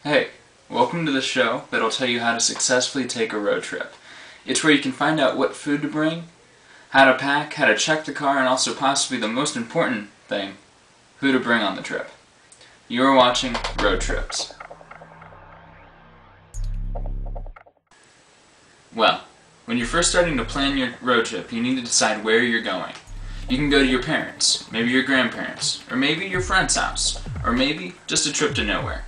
Hey, welcome to the show that'll tell you how to successfully take a road trip. It's where you can find out what food to bring, how to pack, how to check the car, and also possibly the most important thing, who to bring on the trip. You are watching Road Trips. Well, when you're first starting to plan your road trip, you need to decide where you're going. You can go to your parents', maybe your grandparents', or maybe your friend's house, or maybe just a trip to nowhere.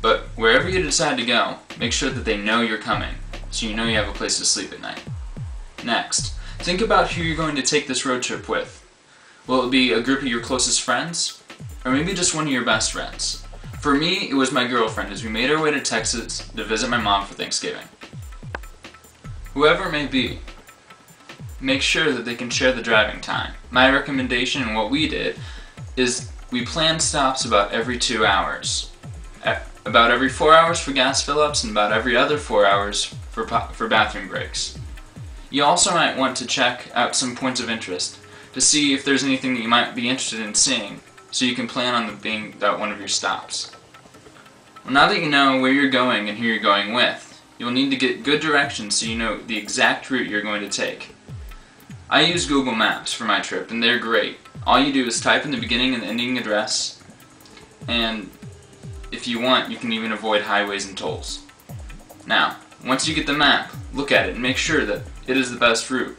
But wherever you decide to go, make sure that they know you're coming, so you know you have a place to sleep at night. Next, think about who you're going to take this road trip with. Will it be a group of your closest friends? Or maybe just one of your best friends? For me, it was my girlfriend as we made our way to Texas to visit my mom for Thanksgiving. Whoever it may be, make sure that they can share the driving time. My recommendation and what we did is we planned stops about every 2 hours. About every 4 hours for gas fill-ups and about every other 4 hours for bathroom breaks. You also might want to check out some points of interest to see if there's anything that you might be interested in seeing, so you can plan on being that one of your stops. Well, now that you know where you're going and who you're going with, you'll need to get good directions so you know the exact route you're going to take. I use Google Maps for my trip, and they're great. All you do is type in the beginning and ending address, and if you want, you can even avoid highways and tolls. Now, once you get the map, look at it and make sure that it is the best route.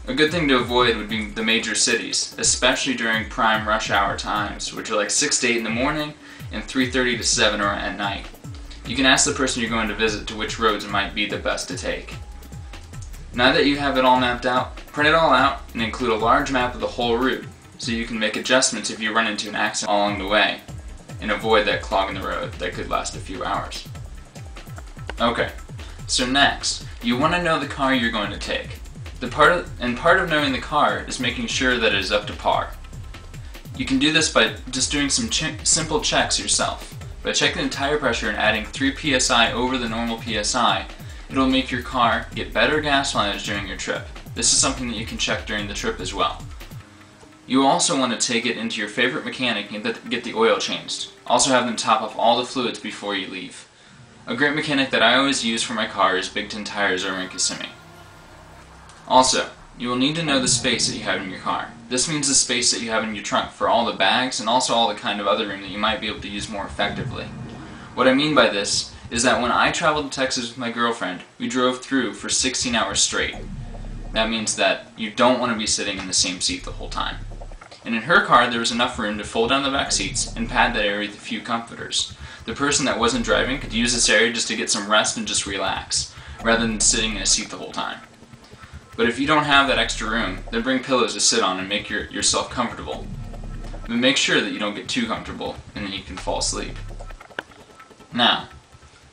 A good thing to avoid would be the major cities, especially during prime rush hour times, which are like 6 to 8 in the morning and 3:30 to 7 at night. You can ask the person you're going to visit to which roads might be the best to take. Now that you have it all mapped out, print it all out and include a large map of the whole route, so you can make adjustments if you run into an accident along the way, and avoid that clog in the road that could last a few hours. Okay, so next, you want to know the car you're going to take. Part of knowing the car is making sure that it is up to par. You can do this by just doing some simple checks yourself. By checking the tire pressure and adding 3 psi over the normal psi, it'll make your car get better gas mileage during your trip. This is something that you can check during the trip as well. You also want to take it into your favorite mechanic and get the oil changed. Also have them top off all the fluids before you leave. A great mechanic that I always use for my car is Big Ten Tires over in Kissimmee. Also, you will need to know the space that you have in your car. This means the space that you have in your trunk for all the bags and also all the kind of other room that you might be able to use more effectively. What I mean by this is that when I traveled to Texas with my girlfriend, we drove through for 16 hours straight. That means that you don't want to be sitting in the same seat the whole time. And in her car, there was enough room to fold down the back seats and pad that area with a few comforters. The person that wasn't driving could use this area just to get some rest and just relax, rather than sitting in a seat the whole time. But if you don't have that extra room, then bring pillows to sit on and make yourself comfortable. But make sure that you don't get too comfortable, and then you can fall asleep. Now,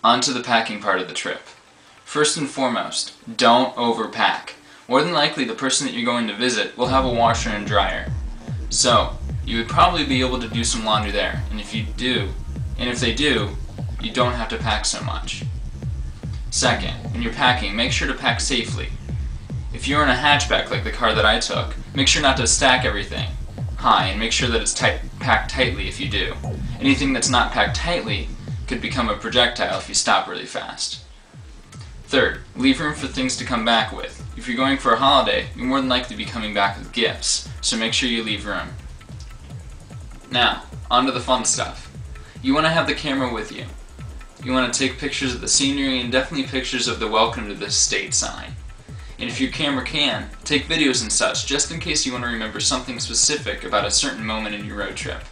on to the packing part of the trip. First and foremost, don't overpack. More than likely, the person that you're going to visit will have a washer and dryer. So, you would probably be able to do some laundry there, and if they do, you don't have to pack so much. Second, when you're packing, make sure to pack safely. If you're in a hatchback like the car that I took, make sure not to stack everything high, and make sure that it's packed tightly if you do. Anything that's not packed tightly could become a projectile if you stop really fast. Third, leave room for things to come back with. If you're going for a holiday, you're more than likely to be coming back with gifts, so make sure you leave room. Now, on to the fun stuff. You want to have the camera with you. You want to take pictures of the scenery and definitely pictures of the welcome to this state sign. And if your camera can, take videos and such, just in case you want to remember something specific about a certain moment in your road trip.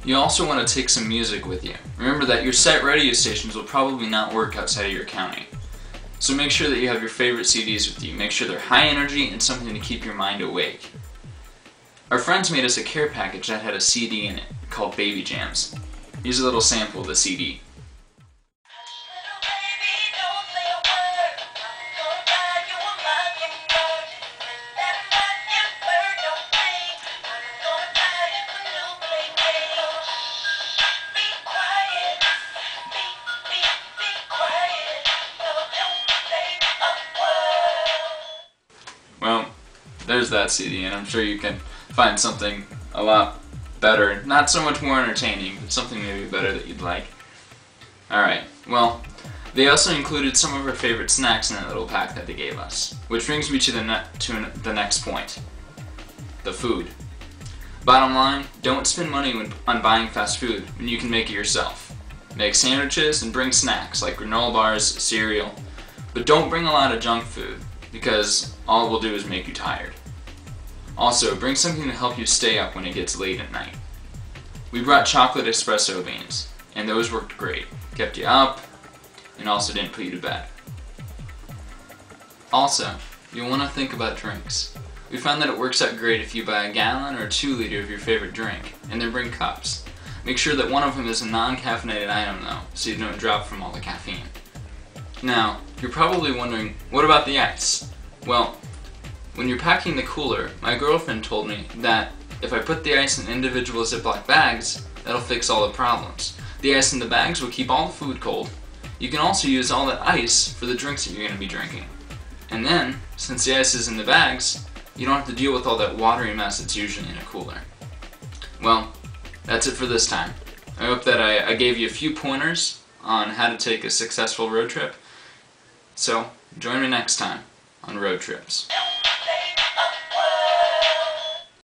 You also want to take some music with you. Remember that your set radio stations will probably not work outside of your county. So make sure that you have your favorite CDs with you. Make sure they're high energy and something to keep your mind awake. Our friends made us a care package that had a CD in it called Baby Jams. Here's a little sample of the CD. Well, there's that CD, and I'm sure you can find something a lot better, not so much more entertaining, but something maybe better that you'd like. Alright, well, they also included some of our favorite snacks in that little pack that they gave us, which brings me to the next point. The food. Bottom line, don't spend money on buying fast food when you can make it yourself. Make sandwiches and bring snacks like granola bars, cereal, but don't bring a lot of junk food because all it will do is make you tired. Also, bring something to help you stay up when it gets late at night. We brought chocolate espresso beans, and those worked great. Kept you up, and also didn't put you to bed. Also, you'll want to think about drinks. We found that it works out great if you buy a gallon or 2 liter of your favorite drink, and then bring cups. Make sure that one of them is a non-caffeinated item though, so you don't drop from all the caffeine. Now, you're probably wondering, what about the ice? Well, when you're packing the cooler, my girlfriend told me that if I put the ice in individual Ziploc bags, that'll fix all the problems. The ice in the bags will keep all the food cold. You can also use all that ice for the drinks that you're going to be drinking. And then, since the ice is in the bags, you don't have to deal with all that watery mess that's usually in a cooler. Well, that's it for this time. I hope that I gave you a few pointers on how to take a successful road trip. So, join me next time on Road Trips.